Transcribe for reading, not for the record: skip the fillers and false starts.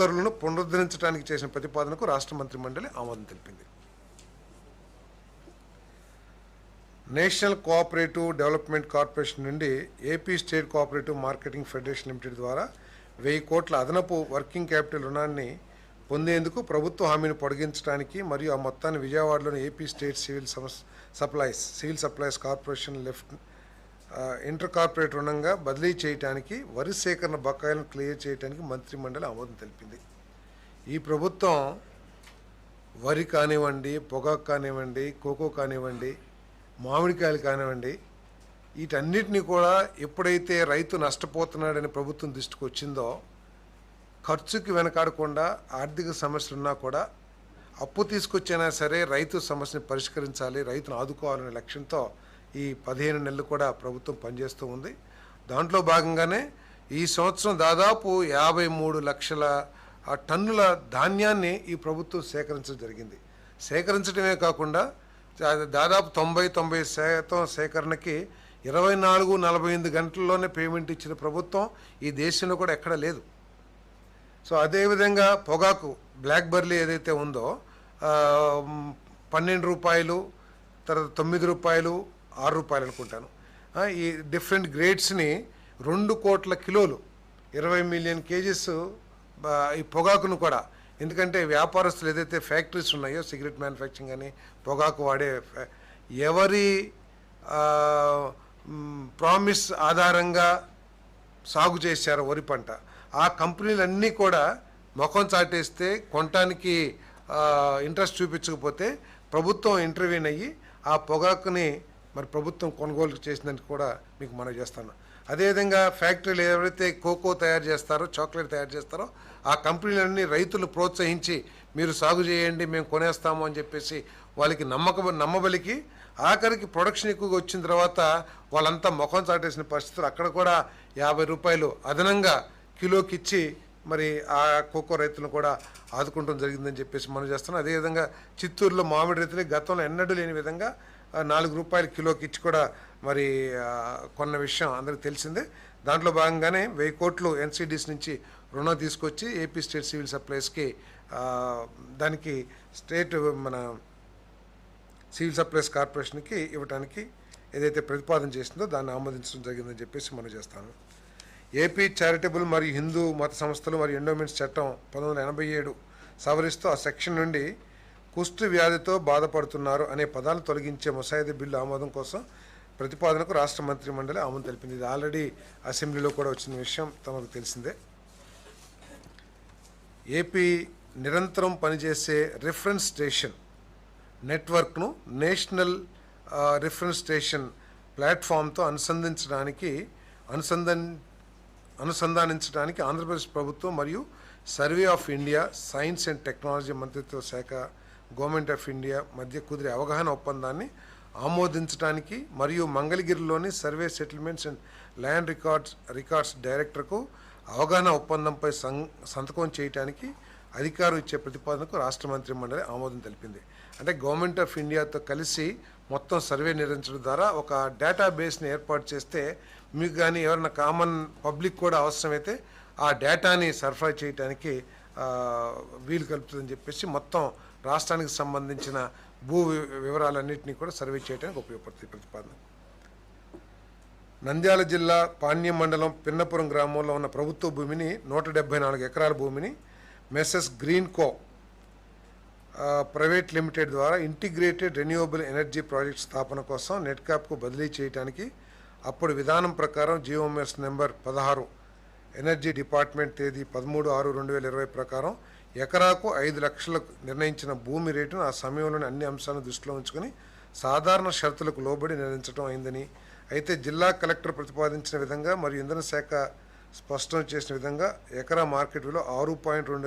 ఉత్తర్వులను పునరుద్ధరించడానికి చేసిన ప్రతిపాదనకు రాష్ట్ర మంత్రిమండలి ఆమోదం తెలిపింది. నేషనల్ కోఆపరేటివ్ డెవలప్మెంట్ కార్పొరేషన్ నుండి AP state cooperative marketing federation limited ద్వారా 1000 కోట్ల అదనపు వర్కింగ్ క్యాపిటల్ రుణాన్ని పొందేందుకు ప్రభుత్వ హామీని పొడిగించడానికి మరియు ఆ మొత్తాన్ని విజయవాడలోని AP state civil supplies corporation inter corporate రుణంగా బదిలీ చేయడానికి వరి సేకరణ బకాయిలను క్లియర్ చేయడానికి మంత్రిమండలి ఆమోదం తెలిపింది. ఈ ప్రభుత్వం వరి కానివ్వండి, పొగాకు కానివ్వండి, కోకో కానివ్వండి, మామిడికాయలు కానివ్వండి, వీటన్నిటిని కూడా ఎప్పుడైతే రైతు నష్టపోతున్నాడని ప్రభుత్వం దృష్టికి వచ్చిందో ఖర్చుకి వెనకాడకుండా ఆర్థిక సమస్యలు ఉన్నా కూడా అప్పు తీసుకొచ్చైనా సరే రైతు సమస్యని పరిష్కరించాలి, రైతును ఆదుకోవాలనే లక్ష్యంతో ఈ 15 నెలలు కూడా ప్రభుత్వం పనిచేస్తూ ఉంది. దాంట్లో భాగంగానే ఈ సంవత్సరం దాదాపు 53 లక్షల టన్నుల ధాన్యాన్ని ఈ ప్రభుత్వం సేకరించడం జరిగింది. సేకరించడమే కాకుండా దాదాపు 90% సేకరణకి 24-48 గంటల్లోనే పేమెంట్ ఇచ్చిన ప్రభుత్వం ఈ దేశంలో కూడా ఎక్కడా లేదు. సో అదేవిధంగా పొగాకు బ్లాక్బెర్రీ ఏదైతే ఉందో 12 రూపాయలు, తర్వాత 9 రూపాయలు, 6 రూపాయలు అనుకుంటాను. ఈ డిఫరెంట్ గ్రేడ్స్ని 2 కోట్ల కిలోలు 20 మిలియన్ కేజీస్ ఈ పొగాకును కూడా, ఎందుకంటే వ్యాపారస్తులు ఏదైతే ఫ్యాక్టరీస్ ఉన్నాయో సిగరెట్ మ్యానుఫ్యాక్చరింగ్ అని పొగాకు వాడే ఎవరి ప్రామిస్ ఆధారంగా సాగు చేశారో వరి పంట, ఆ కంపెనీలన్నీ కూడా ముఖం చాటేస్తే కొనటానికి ఇంట్రెస్ట్ చూపించకపోతే ప్రభుత్వం ఇంటర్వ్యూన్ అయ్యి ఆ పొగాకుని మరి ప్రభుత్వం కొనుగోలు చేసిందని కూడా మీకు మనవి చేస్తాను. అదేవిధంగా ఫ్యాక్టరీలు ఎవరైతే కోకో తయారు చేస్తారో, చాక్లెట్ తయారు చేస్తారో ఆ కంపెనీలన్నీ రైతులు ప్రోత్సహించి మీరు సాగు చేయండి, మేము కొనేస్తాము అని చెప్పేసి వాళ్ళకి నమ్మబలికి ఆఖరికి ప్రొడక్షన్ ఎక్కువగా వచ్చిన తర్వాత వాళ్ళంతా ముఖం చాటేసిన పరిస్థితులు. అక్కడ కూడా 50 రూపాయలు అదనంగా కిలోకి ఇచ్చి మరి ఆ కోకో రైతులను కూడా ఆదుకుంటం జరిగిందని చెప్పేసి మనం చేస్తున్నాం. అదేవిధంగా చిత్తూరులో మామిడి రైతులు గతంలో ఎన్నడూ లేని విధంగా 4 రూపాయలు కిలోకి ఇచ్చి కూడా మరి కొన్న విషయం అందరికీ తెలిసిందే. దాంట్లో భాగంగానే 1000 కోట్లు ఎన్సీడీస్ నుంచి రుణం తీసుకొచ్చి ఏపీ స్టేట్ సివిల్ సప్లైస్కి దానికి స్టేట్ మన సివిల్ సప్లైస్ కార్పొరేషన్కి ఇవ్వడానికి ఏదైతే ప్రతిపాదన చేసిందో దాన్ని ఆమోదించడం జరిగిందని చెప్పేసి మనం చేస్తాను. ఏపీ చారిటబుల్ మరియు హిందూ మత సంస్థలు మరియు ఎండోమెంట్స్ చట్టం 1987 సవరిస్తూ ఆ సెక్షన్ నుండి కుష్టు వ్యాధితో బాధపడుతున్నారు అనే పదాలు తొలగించే ముసాయిదా బిల్లు ఆమోదం కోసం ప్రతిపాదనకు రాష్ట్ర మంత్రి మండలి ఆమోదం తెలిపింది. ఇది ఆల్రెడీ అసెంబ్లీలో కూడా వచ్చిన విషయం తమకు తెలిసిందే. ఏపీ నిరంతరం పనిచేసే రిఫరెన్స్ స్టేషన్ నెట్వర్క్ను నేషనల్ రిఫరెన్స్ స్టేషన్ ప్లాట్ఫామ్తో అనుసంధానించడానికి ఆంధ్రప్రదేశ్ ప్రభుత్వం మరియు survey of India, science and technology మంత్రిత్వ శాఖ, గవర్నమెంట్ ఆఫ్ ఇండియా మధ్య కుదిరే అవగాహన ఒప్పందాన్ని ఆమోదించడానికి మరియు మంగళగిరిలోని survey settlements and land records డైరెక్టర్కు అవగాహన ఒప్పందంపై సంతకం చేయడానికి అధికారం ఇచ్చే ప్రతిపాదనకు రాష్ట్ర మంత్రి మండలి ఆమోదం తెలిపింది. అంటే గవర్నమెంట్ ఆఫ్ ఇండియాతో కలిసి మొత్తం సర్వే నిర్వహించడం ద్వారా ఒక డేటాబేస్ని ఏర్పాటు చేస్తే మీకు కానీ ఎవరైనా కామన్ పబ్లిక్ కూడా అవసరమైతే ఆ డేటాని సరఫరా చేయడానికి వీలు కలుపుతుందని చెప్పేసి మొత్తం రాష్ట్రానికి సంబంధించిన భూ వివరాలన్నింటినీ కూడా సర్వే చేయడానికి ఉపయోగపడుతుంది ప్రతిపాదన. నంద్యాల జిల్లా పాణ్యం మండలం పిన్నపురం గ్రామంలో ఉన్న ప్రభుత్వ భూమిని 174 ఎకరాల భూమిని మెస్సెస్ గ్రీన్ కో ప్రైవేట్ లిమిటెడ్ ద్వారా ఇంటిగ్రేటెడ్ రెన్యూవబుల్ ఎనర్జీ ప్రాజెక్ట్ స్థాపన కోసం నెట్కాప్కు బదిలీ చేయడానికి అప్పుడు విధానం ప్రకారం జీఓఎంఎస్ నెంబర్ 16 ఎనర్జీ డిపార్ట్మెంట్ తేదీ 13/6/2020 ప్రకారం ఎకరాకు 5 లక్షలకు నిర్ణయించిన భూమి రేటును ఆ సమయంలోని అన్ని అంశాలను దృష్టిలో ఉంచుకొని సాధారణ షరతులకు లోబడి నిర్ణయించడం అయిందని, అయితే జిల్లా కలెక్టర్ ప్రతిపాదించిన విధంగా మరియు ఇంధన శాఖ స్పష్టం చేసిన విధంగా ఎకరా మార్కెట్ విలువ 6.2